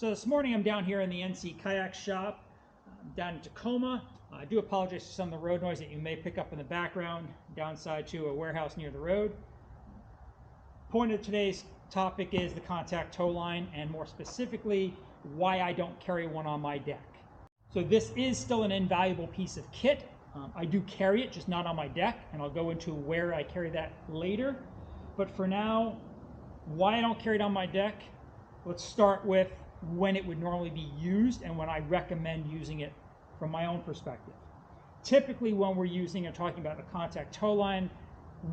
So this morning I'm down here in the NC Kayak Shop down in Tacoma. I do apologize for some of the road noise that you may pick up in the background, downside to a warehouse near the road. Point of today's topic is the contact tow line, and more specifically, why I don't carry one on my deck. So this is still an invaluable piece of kit. I do carry it, just not on my deck, and I'll go into where I carry that later. But for now, why I don't carry it on my deck, let's start with when it would normally be used and when I recommend using it from my own perspective. Typically when we're using or talking about a contact tow line,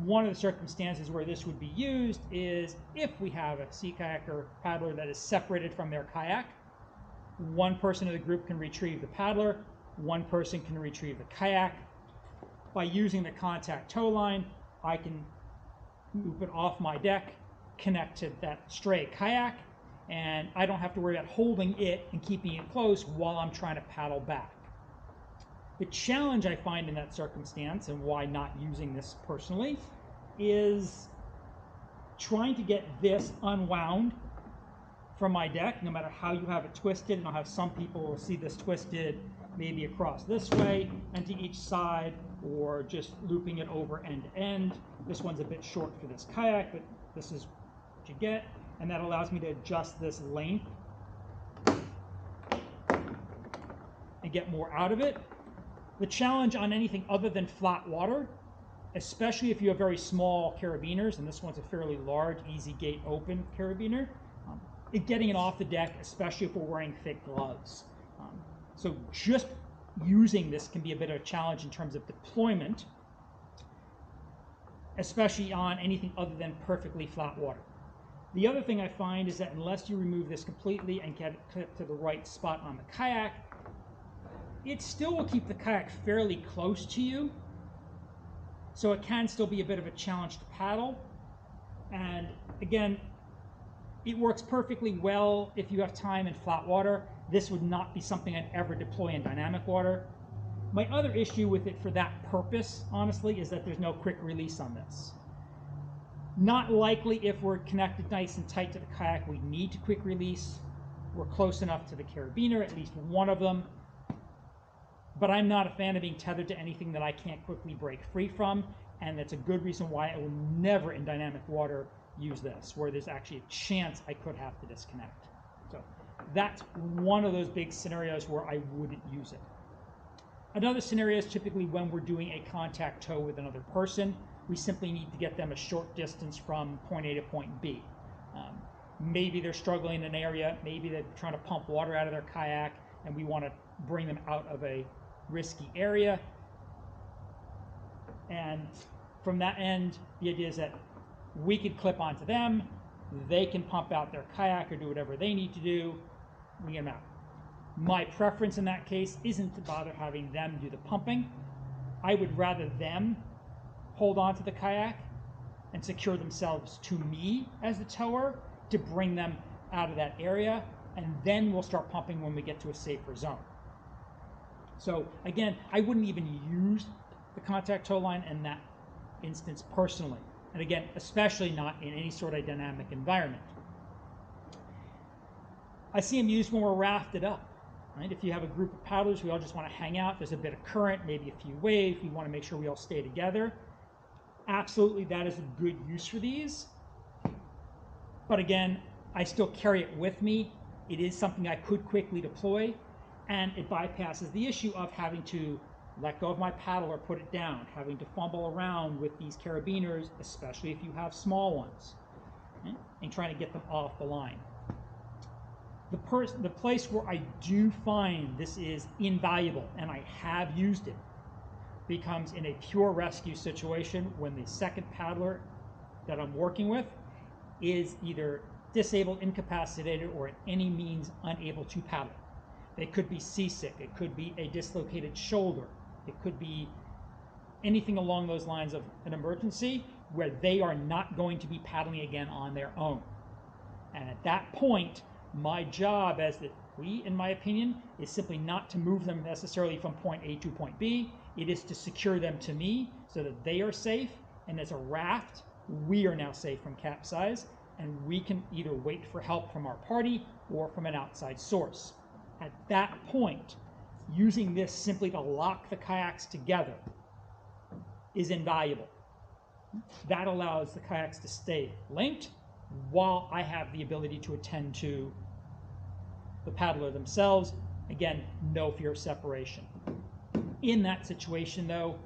one of the circumstances where this would be used is if we have a sea kayaker paddler that is separated from their kayak. One person of the group can retrieve the paddler, one person can retrieve the kayak. By using the contact tow line, I can move it off my deck, connect to that stray kayak, and I don't have to worry about holding it and keeping it close while I'm trying to paddle back. The challenge I find in that circumstance, and why not using this personally, is trying to get this unwound from my deck, no matter how you have it twisted. And I'll have some people will see this twisted maybe across this way and to each side, or just looping it over end to end. This one's a bit short for this kayak, but this is what you get. And that allows me to adjust this length and get more out of it. The challenge on anything other than flat water, especially if you have very small carabiners, and this one's a fairly large, easy gate open carabiner, getting it off the deck, especially if we're wearing thick gloves. So just using this can be a bit of a challenge in terms of deployment, especially on anything other than perfectly flat water. The other thing I find is that unless you remove this completely and get it clipped to the right spot on the kayak, it still will keep the kayak fairly close to you. So it can still be a bit of a challenge to paddle. And again, it works perfectly well if you have time in flat water. This would not be something I'd ever deploy in dynamic water. My other issue with it for that purpose, honestly, is that there's no quick release on this. Not likely if we're connected nice and tight to the kayak, we need to quick release. We're close enough to the carabiner, at least one of them. But I'm not a fan of being tethered to anything that I can't quickly break free from, and that's a good reason why I will never in dynamic water use this, where there's actually a chance I could have to disconnect. So that's one of those big scenarios where I wouldn't use it. Another scenario is typically when we're doing a contact tow with another person. We simply need to get them a short distance from point A to point B. Maybe they're struggling in an area, maybe they're trying to pump water out of their kayak, and we want to bring them out of a risky area. And from that end, the idea is that we could clip onto them, they can pump out their kayak or do whatever they need to do, we get them out. My preference in that case isn't to bother having them do the pumping. I would rather them hold on to the kayak and secure themselves to me as the tower to bring them out of that area, and then we'll start pumping when we get to a safer zone. So again, I wouldn't even use the contact tow line in that instance personally. And again, especially not in any sort of dynamic environment. I see them used when we're rafted up. Right? If you have a group of paddlers, we all just want to hang out, there's a bit of current, maybe a few waves, we want to make sure we all stay together. Absolutely, that is a good use for these. But again, I still carry it with me. It is something I could quickly deploy, and it bypasses the issue of having to let go of my paddle or put it down, having to fumble around with these carabiners, especially if you have small ones, right? And trying to get them off the line. The place where I do find this is invaluable, and I have used it, becomes in a pure rescue situation when the second paddler that I'm working with is either disabled, incapacitated, or in any means unable to paddle. They could be seasick, it could be a dislocated shoulder, it could be anything along those lines of an emergency where they are not going to be paddling again on their own. And at that point, my job as the in my opinion, is simply not to move them necessarily from point A to point B. It is to secure them to me so that they are safe, and as a raft, we are now safe from capsize, and we can either wait for help from our party or from an outside source. At that point, using this simply to lock the kayaks together is invaluable. That allows the kayaks to stay linked while I have the ability to attend to the paddler themselves. Again, no fear of separation. In that situation though,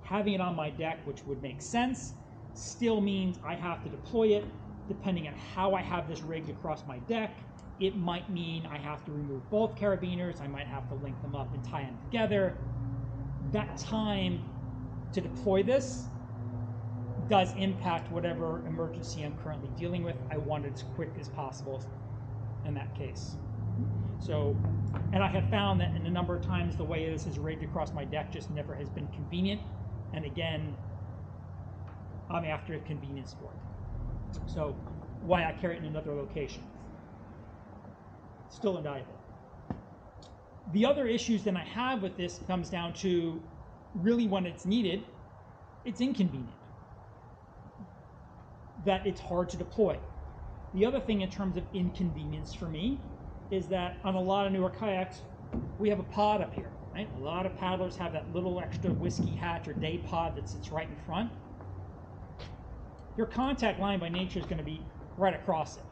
having it on my deck, which would make sense, still means I have to deploy it. Depending on how I have this rigged across my deck, it might mean I have to remove both carabiners, I might have to link them up and tie them together. That time to deploy this does impact whatever emergency I'm currently dealing with. I want it as quick as possible in that case. So, and I have found that in a number of times the way this is rigged across my deck just never has been convenient. And again, I'm after convenience for it. So, why I carry it in another location. Still invaluable. The other issues that I have with this comes down to really when it's needed, it's inconvenient. That it's hard to deploy. The other thing in terms of inconvenience for me is that on a lot of newer kayaks, we have a pod up here, right? A lot of paddlers have that little extra whiskey hatch or day pod that sits right in front. Your contact line by nature is going to be right across it.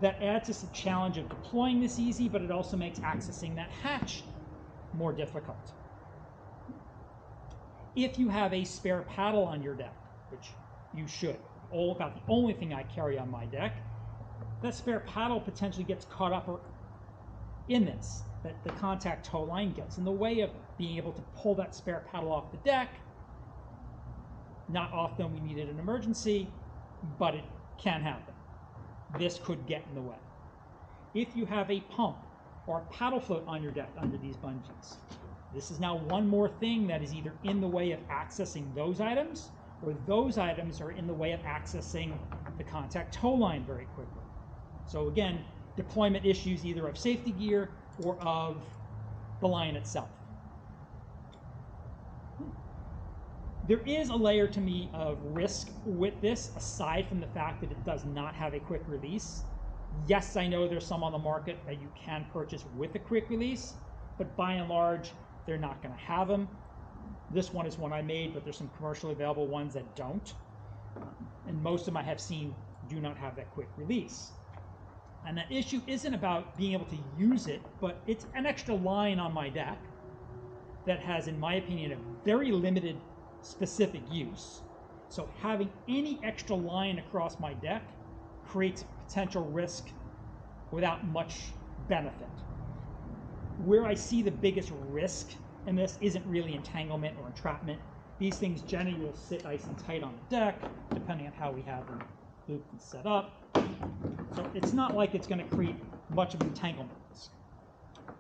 That adds just a challenge of deploying this easy, but it also makes accessing that hatch more difficult. If you have a spare paddle on your deck, which you should, about the only thing I carry on my deck, that spare paddle potentially gets caught up in this, that the contact tow line gets in the way of being able to pull that spare paddle off the deck. Not often we need it in an emergency, but it can happen. This could get in the way. If you have a pump or a paddle float on your deck under these bungees, this is now one more thing that is either in the way of accessing those items, or those items are in the way of accessing the contact tow line very quickly. So again, deployment issues either of safety gear or of the line itself. There is a layer to me of risk with this, aside from the fact that it does not have a quick release. Yes, I know there's some on the market that you can purchase with a quick release, but by and large, they're not going to have them. This one is one I made, but there's some commercially available ones that don't. And most of them I have seen do not have that quick release. And that issue isn't about being able to use it, but it's an extra line on my deck that has, in my opinion, a very limited specific use. So having any extra line across my deck creates potential risk without much benefit. Where I see the biggest risk in this isn't really entanglement or entrapment. These things generally will sit nice and tight on the deck, depending on how we have them looped and set up. So it's not like it's going to create much of entanglement risk.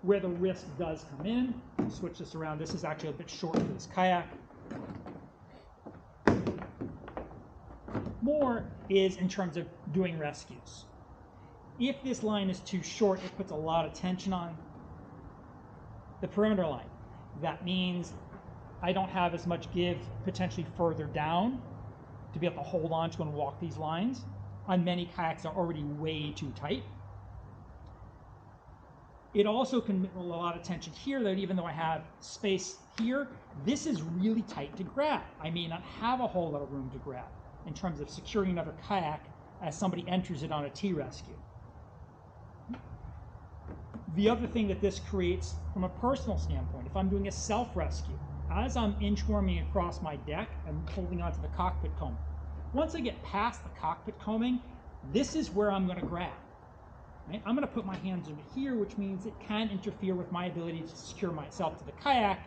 Where the risk does come in, I'll switch this around. This is actually a bit short for this kayak. More is in terms of doing rescues. If this line is too short, it puts a lot of tension on the perimeter line. That means I don't have as much give potentially further down to be able to hold on to and walk these lines. On many kayaks are already way too tight. It also can put a lot of tension here, that even though I have space here, this is really tight to grab. I may not have a whole lot of room to grab in terms of securing another kayak as somebody enters it on a T-rescue. The other thing that this creates from a personal standpoint, if I'm doing a self-rescue, as I'm inchworming across my deck, I'm holding onto the cockpit combing. Once I get past the cockpit combing, this is where I'm going to grab. Right? I'm going to put my hands over here, which means it can interfere with my ability to secure myself to the kayak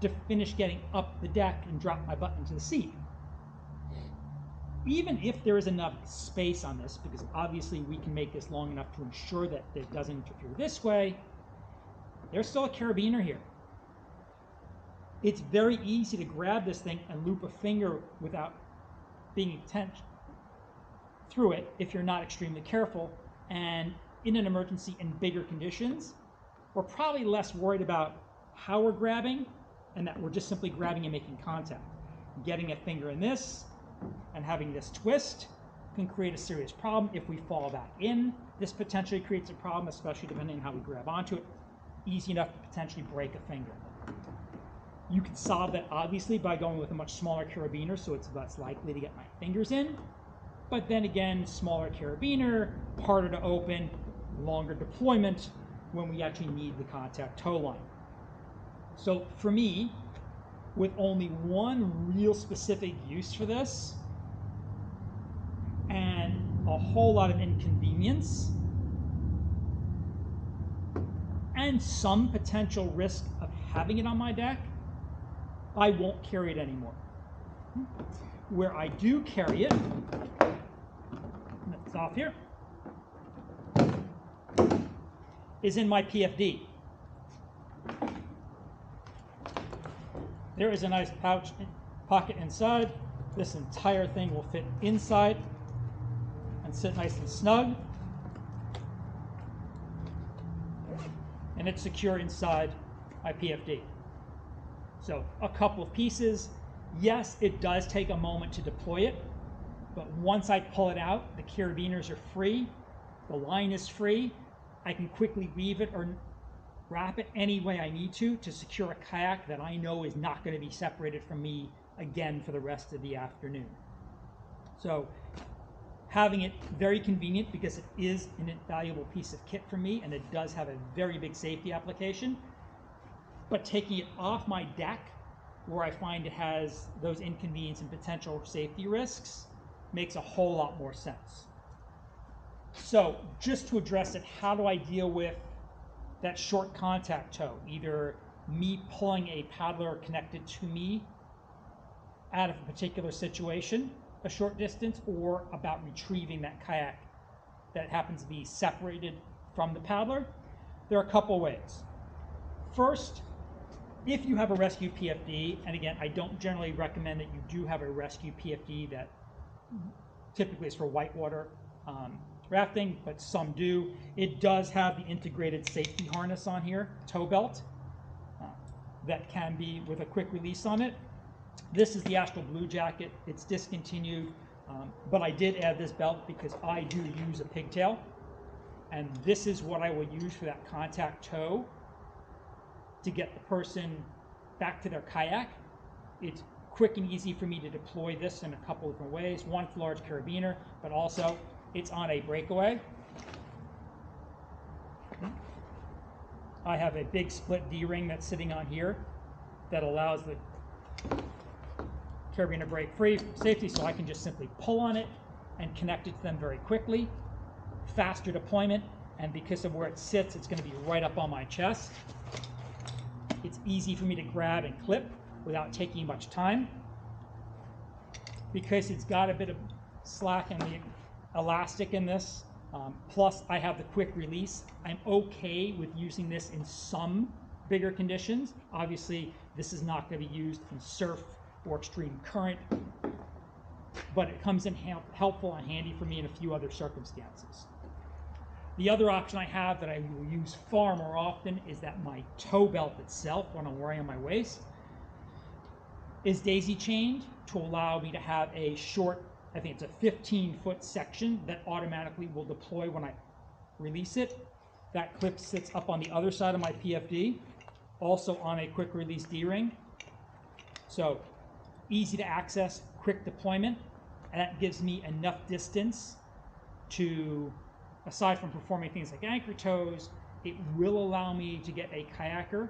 to finish getting up the deck and drop my butt into the seat. Even if there is enough space on this, because obviously we can make this long enough to ensure that it doesn't interfere this way, there's still a carabiner here. It's very easy to grab this thing and loop a finger without being intentional through it if you're not extremely careful. And in an emergency in bigger conditions, we're probably less worried about how we're grabbing and that we're just simply grabbing and making contact. Getting a finger in this And having this twist can create a serious problem if we fall back in. This potentially creates a problem, especially depending on how we grab onto it. Easy enough to potentially break a finger. You can solve that obviously by going with a much smaller carabiner, so it's less likely to get my fingers in. But then again, smaller carabiner, harder to open, longer deployment when we actually need the contact tow line. So for me, with only one real specific use for this, and a whole lot of inconvenience, and some potential risk of having it on my deck, I won't carry it anymore. Where I do carry it, it's off here, is in my PFD. There is a nice pocket inside. This entire thing will fit inside and sit nice and snug. And it's secure inside my PFD. So a couple of pieces. Yes, it does take a moment to deploy it, but once I pull it out, the carabiners are free, the line is free. I can quickly weave it or wrap it any way I need to secure a kayak that I know is not going to be separated from me again for the rest of the afternoon. So having it very convenient because it is an invaluable piece of kit for me and it does have a very big safety application. But taking it off my deck where I find it has those inconvenience and potential safety risks makes a whole lot more sense. So just to address it, how do I deal with that short contact tow? Either me pulling a paddler connected to me out of a particular situation, a short distance, or about retrieving that kayak that happens to be separated from the paddler. There are a couple ways. First, if you have a rescue PFD, and again, I don't generally recommend that you do have a rescue PFD that typically is for whitewater rafting, but some do. It does have the integrated safety harness on here, tow belt, that can be with a quick release on it. This is the Astral Blue Jacket. It's discontinued, but I did add this belt because I do use a pigtail, and this is what I will use for that contact tow to get the person back to their kayak. It's quick and easy for me to deploy this in a couple different ways. One, it's a large carabiner, but also it's on a breakaway. I have a big split D-ring that's sitting on here that allows the carabiner to break free for safety, so I can just simply pull on it and connect it to them very quickly. Faster deployment, and because of where it sits, it's going to be right up on my chest. It's easy for me to grab and clip without taking much time. Because it's got a bit of slack in the elastic in this, plus I have the quick release, I'm okay with using this in some bigger conditions. Obviously, this is not going to be used in surf or extreme current, but it comes in helpful and handy for me in a few other circumstances. The other option I have that I will use far more often is that my tow belt itself, when I'm wearing on my waist, is daisy chained to allow me to have a short, I think it's a 15-foot section that automatically will deploy when I release it. That clip sits up on the other side of my PFD, also on a quick release D-ring. So easy to access, quick deployment, and that gives me enough distance to, aside from performing things like anchor tows, it will allow me to get a kayaker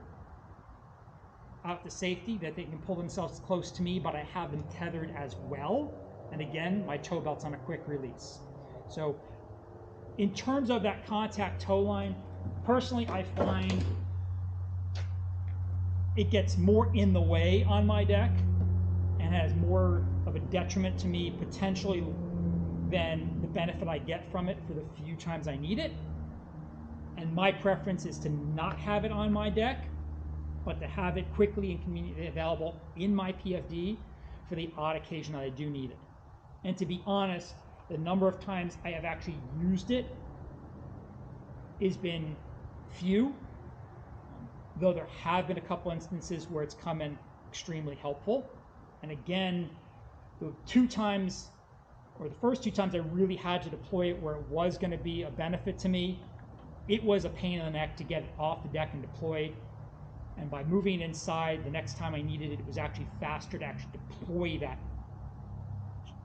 out to safety, that they can pull themselves close to me, but I have them tethered as well. And again, my tow belt's on a quick release. So in terms of that contact tow line, personally, I find it gets more in the way on my deck and has more of a detriment to me potentially than the benefit I get from it for the few times I need it. And my preference is to not have it on my deck, but to have it quickly and conveniently available in my PFD for the odd occasion that I do need it. And to be honest, the number of times I have actually used it has been few, though there have been a couple instances where it's come in extremely helpful. And again, The 2 times, or the first 2 times I really had to deploy it where it was going to be a benefit to me, it was a pain in the neck to get it off the deck and deployed. And by moving inside, the next time I needed it, it was actually faster to actually deploy that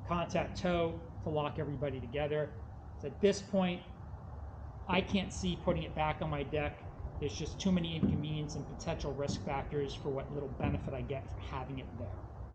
contact tow to lock everybody together. So at this point, I can't see putting it back on my deck. There's just too many inconvenience and potential risk factors for what little benefit I get from having it there.